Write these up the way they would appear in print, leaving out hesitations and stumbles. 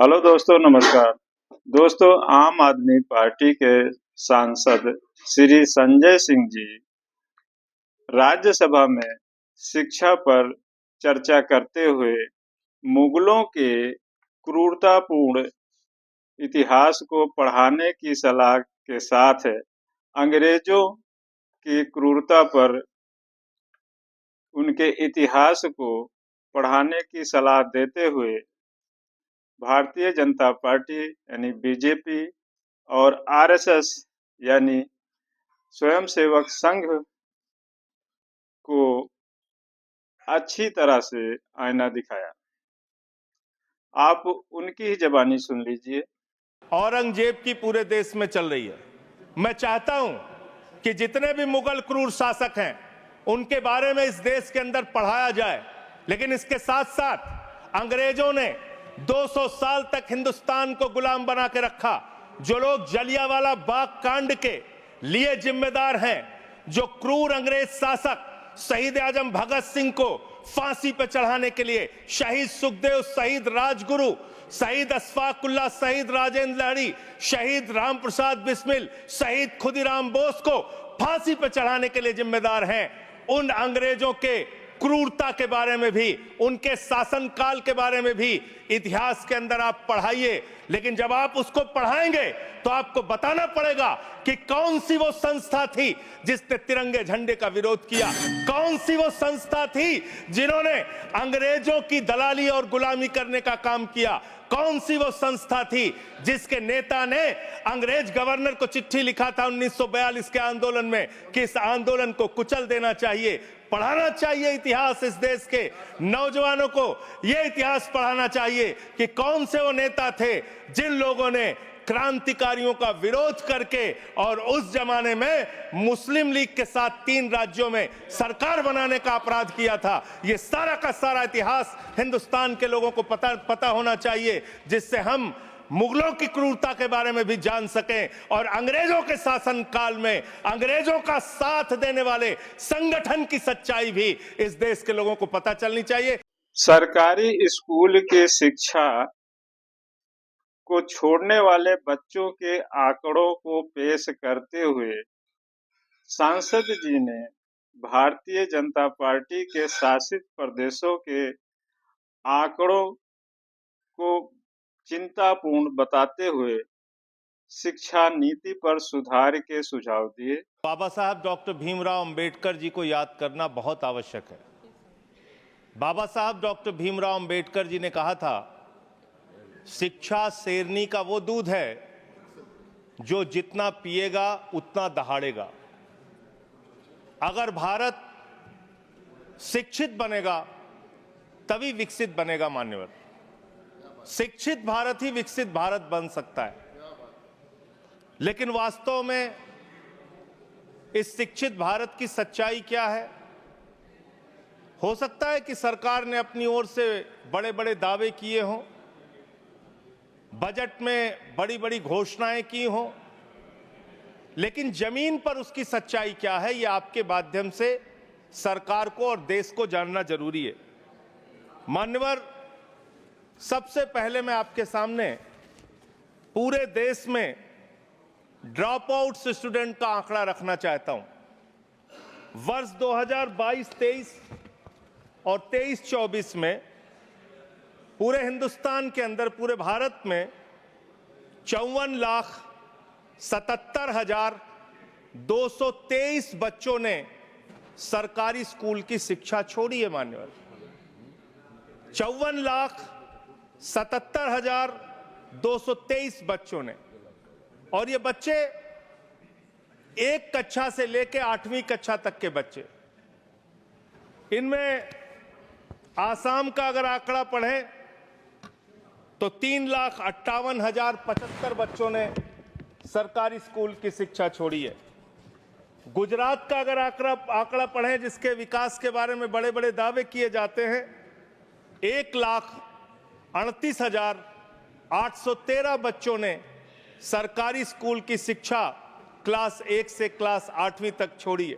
Hello दोस्तों, नमस्कार। दोस्तों, आम आदमी पार्टी के सांसद श्री संजय सिंह जी राज्यसभा में शिक्षा पर चर्चा करते हुए मुगलों के क्रूरतापूर्ण इतिहास को पढ़ाने की सलाह के साथ अंग्रेजों की क्रूरता पर उनके इतिहास को पढ़ाने की सलाह देते हुए भारतीय जनता पार्टी यानी बीजेपी और आरएसएस यानी स्वयंसेवक संघ को अच्छी तरह से आईना दिखाया। आप उनकी ही ज़बानी सुन लीजिए। औरंगजेब की पूरे देश में चल रही है। मैं चाहता हूं कि जितने भी मुगल क्रूर शासक हैं उनके बारे में इस देश के अंदर पढ़ाया जाए, लेकिन इसके साथ साथ अंग्रेजों ने 200 साल तक हिंदुस्तान को गुलाम बना के रखा। जो लोग जलियांवाला बाग कांड के लिए जिम्मेदार हैं, जो क्रूर अंग्रेज शासक शहीद आजम भगत सिंह को फांसी पर चढ़ाने के लिए शहीद सुखदेव, शहीद राजगुरु, शहीद अशफाकुल्लाह, शहीद राजेंद्र लहरी, शहीद राम प्रसाद बिस्मिल, शहीद खुदीराम बोस को फांसी पर चढ़ाने के लिए जिम्मेदार हैं, उन अंग्रेजों के क्रूरता के बारे में भी, उनके शासनकाल के बारे में भी इतिहास के अंदर आप पढ़ाइए। लेकिन जब आप उसको पढ़ाएंगे तो आपको बताना पड़ेगा कि कौन सी वो संस्था थी जिसने तिरंगे झंडे का विरोध किया, कौन सी वो संस्था थी जिन्होंने अंग्रेजों की दलाली और गुलामी करने का काम किया, कौन सी वो संस्था थी जिसके नेता ने अंग्रेज गवर्नर को चिट्ठी लिखा था 1942 के आंदोलन में कि इस आंदोलन को कुचल देना चाहिए। पढ़ाना चाहिए इतिहास, इस देश के नौजवानों को यह इतिहास पढ़ाना चाहिए कि कौन से वो नेता थे जिन लोगों ने क्रांतिकारियों का विरोध करके और उस जमाने में मुस्लिम लीग के साथ 3 राज्यों में सरकार बनाने का अपराध किया था। ये सारा का सारा इतिहास हिंदुस्तान के लोगों को पता होना चाहिए, जिससे हम मुगलों की क्रूरता के बारे में भी जान सकें और अंग्रेजों के शासन काल में अंग्रेजों का साथ देने वाले संगठन की सच्चाई भी इस देश के लोगों को पता चलनी चाहिए। सरकारी स्कूल की शिक्षा को छोड़ने वाले बच्चों के आंकड़ों को पेश करते हुए सांसद जी ने भारतीय जनता पार्टी के शासित प्रदेशों के आंकड़ों को चिंतापूर्ण बताते हुए शिक्षा नीति पर सुधार के सुझाव दिए। बाबा साहब डॉक्टर भीमराव अंबेडकर जी को याद करना बहुत आवश्यक है। बाबा साहब डॉक्टर भीमराव अंबेडकर जी ने कहा था, शिक्षा शेरनी का वो दूध है जो जितना पिएगा उतना दहाड़ेगा। अगर भारत शिक्षित बनेगा तभी विकसित बनेगा। मान्यवर, शिक्षित भारत ही विकसित भारत बन सकता है। लेकिन वास्तव में इस शिक्षित भारत की सच्चाई क्या है? हो सकता है कि सरकार ने अपनी ओर से बड़े बड़े दावे किए हों, बजट में बड़ी बड़ी घोषणाएं की हों, लेकिन जमीन पर उसकी सच्चाई क्या है, यह आपके माध्यम से सरकार को और देश को जानना जरूरी है। मान्यवर, सबसे पहले मैं आपके सामने पूरे देश में ड्रॉप आउट स्टूडेंट का आंकड़ा रखना चाहता हूं। वर्ष 2022-23 और 23-24 में पूरे हिंदुस्तान के अंदर, पूरे भारत में 54,77,223 बच्चों ने सरकारी स्कूल की शिक्षा छोड़ी है। मान्यवर, 54,77,223 बच्चों ने, और ये बच्चे 1 कक्षा से लेकर 8वीं कक्षा तक के बच्चे। इनमें आसाम का अगर आंकड़ा पढ़ें तो 3,58,075 बच्चों ने सरकारी स्कूल की शिक्षा छोड़ी है। गुजरात का अगर आंकड़ा पढ़ें, जिसके विकास के बारे में बड़े बड़े दावे किए जाते हैं, 1,38,813 बच्चों ने सरकारी स्कूल की शिक्षा क्लास 1 से क्लास 8वीं तक छोड़ी है।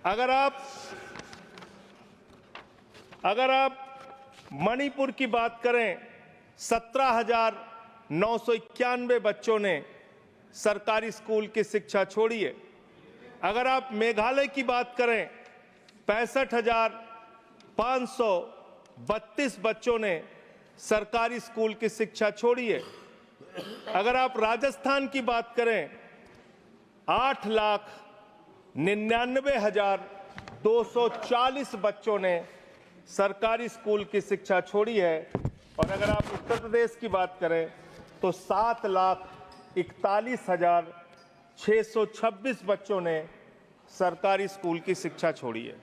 अगर आप मणिपुर की बात करें, 17,991 बच्चों ने सरकारी स्कूल की शिक्षा छोड़ी है। अगर आप मेघालय की बात करें, 65,532 बच्चों ने सरकारी स्कूल की शिक्षा छोड़ी है। अगर आप राजस्थान की बात करें, 8,99,240 बच्चों ने सरकारी स्कूल की शिक्षा छोड़ी है। और अगर आप उत्तर प्रदेश की बात करें तो 7,41,626 बच्चों ने सरकारी स्कूल की शिक्षा छोड़ी है।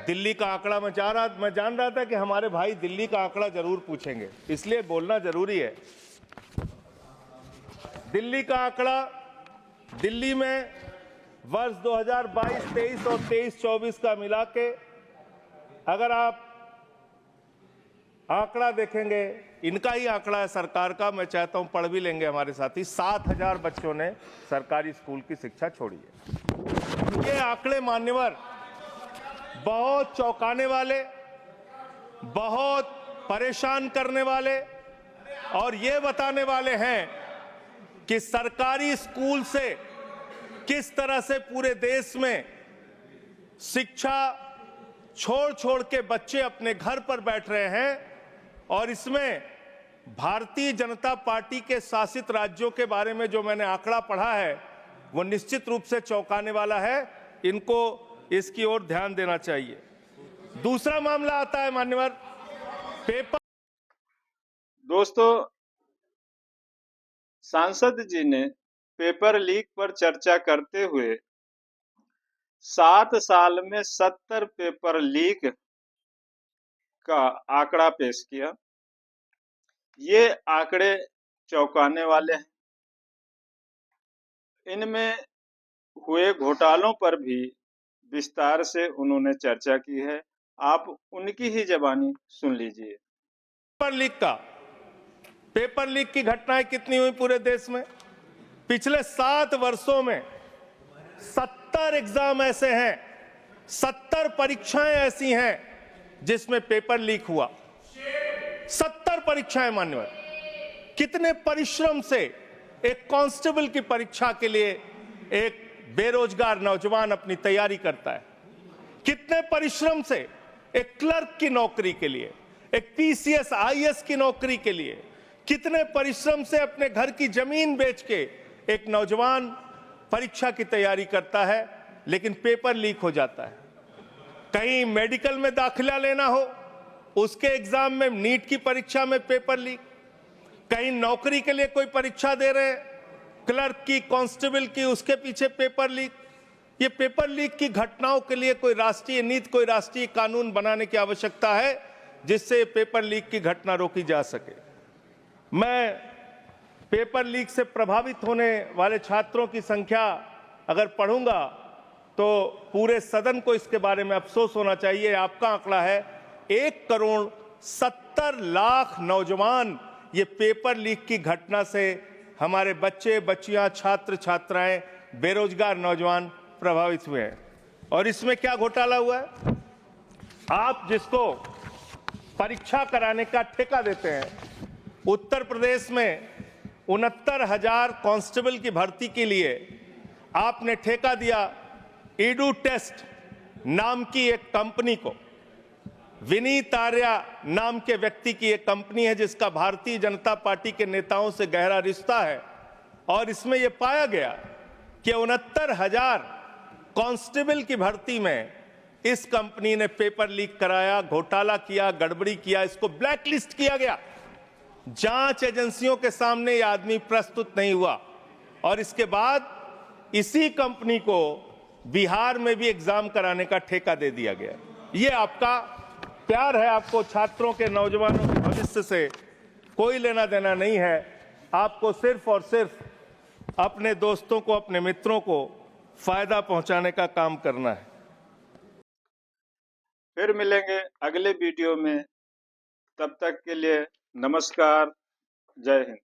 दिल्ली का आंकड़ा मैं जान रहा था कि हमारे भाई दिल्ली का आंकड़ा जरूर पूछेंगे, इसलिए बोलना जरूरी है। दिल्ली का आंकड़ा, दिल्ली में वर्ष 2022-23 और 23-24 का मिला के अगर आप आंकड़ा देखेंगे, इनका ही आंकड़ा है सरकार का, मैं चाहता हूं पढ़ भी लेंगे हमारे साथी, 7,000 बच्चों ने सरकारी स्कूल की शिक्षा छोड़ी है। ये आंकड़े मान्यवर बहुत चौंकाने वाले, बहुत परेशान करने वाले और ये बताने वाले हैं कि सरकारी स्कूल से किस तरह से पूरे देश में शिक्षा छोड़ के बच्चे अपने घर पर बैठ रहे हैं। और इसमें भारतीय जनता पार्टी के शासित राज्यों के बारे में जो मैंने आंकड़ा पढ़ा है वो निश्चित रूप से चौंकाने वाला है। इनको इसकी ओर ध्यान देना चाहिए। दूसरा मामला आता है मान्यवर पेपर। दोस्तों, सांसद जी ने पेपर लीक पर चर्चा करते हुए 7 साल में 70 पेपर लीक का आंकड़ा पेश किया। ये आंकड़े चौंकाने वाले हैं। इनमें हुए घोटालों पर भी विस्तार से उन्होंने चर्चा की है। आप उनकी ही ज़बानी सुन लीजिए। पेपर लीक की घटनाएं कितनी हुई पूरे देश में? पिछले 7 वर्षों में 70 एग्जाम ऐसे हैं, 70 परीक्षाएं ऐसी हैं जिसमें पेपर लीक हुआ। 70 परीक्षाएं मान्यवर। कितने परिश्रम से एक कांस्टेबल की परीक्षा के लिए एक बेरोजगार नौजवान अपनी तैयारी करता है। कितने परिश्रम से एक क्लर्क की नौकरी के लिए, एक पीसीएस आईएएस की नौकरी के लिए, कितने परिश्रम से अपने घर की जमीन बेच के एक नौजवान परीक्षा की तैयारी करता है, लेकिन पेपर लीक हो जाता है। कहीं मेडिकल में दाखिला लेना हो, उसके एग्जाम में, नीट की परीक्षा में पेपर लीक। कहीं नौकरी के लिए कोई परीक्षा दे रहे हैं, क्लर्क की, कांस्टेबल की, उसके पीछे पेपर लीक। ये पेपर लीक की घटनाओं के लिए कोई राष्ट्रीय नीति, कोई राष्ट्रीय कानून बनाने की आवश्यकता है जिससे पेपर लीक की घटना रोकी जा सके। मैं पेपर लीक से प्रभावित होने वाले छात्रों की संख्या अगर पढ़ूंगा तो पूरे सदन को इसके बारे में अफसोस होना चाहिए। आपका आंकड़ा है 1,70,00,000 नौजवान ये पेपर लीक की घटना से, हमारे बच्चे, बच्चियां, छात्र, छात्राएं, बेरोजगार नौजवान प्रभावित हुए हैं। और इसमें क्या घोटाला हुआ है? आप जिसको परीक्षा कराने का ठेका देते हैं, उत्तर प्रदेश में 69,000 कांस्टेबल की भर्ती के लिए आपने ठेका दिया ईडू टेस्ट नाम की एक कंपनी को। विनीत आर्या नाम के व्यक्ति की एक कंपनी है जिसका भारतीय जनता पार्टी के नेताओं से गहरा रिश्ता है। और इसमें यह पाया गया कि 69,000 कांस्टेबल की भर्ती में इस कंपनी ने पेपर लीक कराया, घोटाला किया, गड़बड़ी किया, इसको ब्लैकलिस्ट किया गया। जांच एजेंसियों के सामने यह आदमी प्रस्तुत नहीं हुआ और इसके बाद इसी कंपनी को बिहार में भी एग्जाम कराने का ठेका दे दिया गया। ये आपका प्यार है, आपको छात्रों के, नौजवानों के भविष्य से कोई लेना देना नहीं है। आपको सिर्फ और सिर्फ अपने दोस्तों को, अपने मित्रों को फायदा पहुंचाने का काम करना है। फिर मिलेंगे अगले वीडियो में। तब तक के लिए नमस्कार, जय हिंद।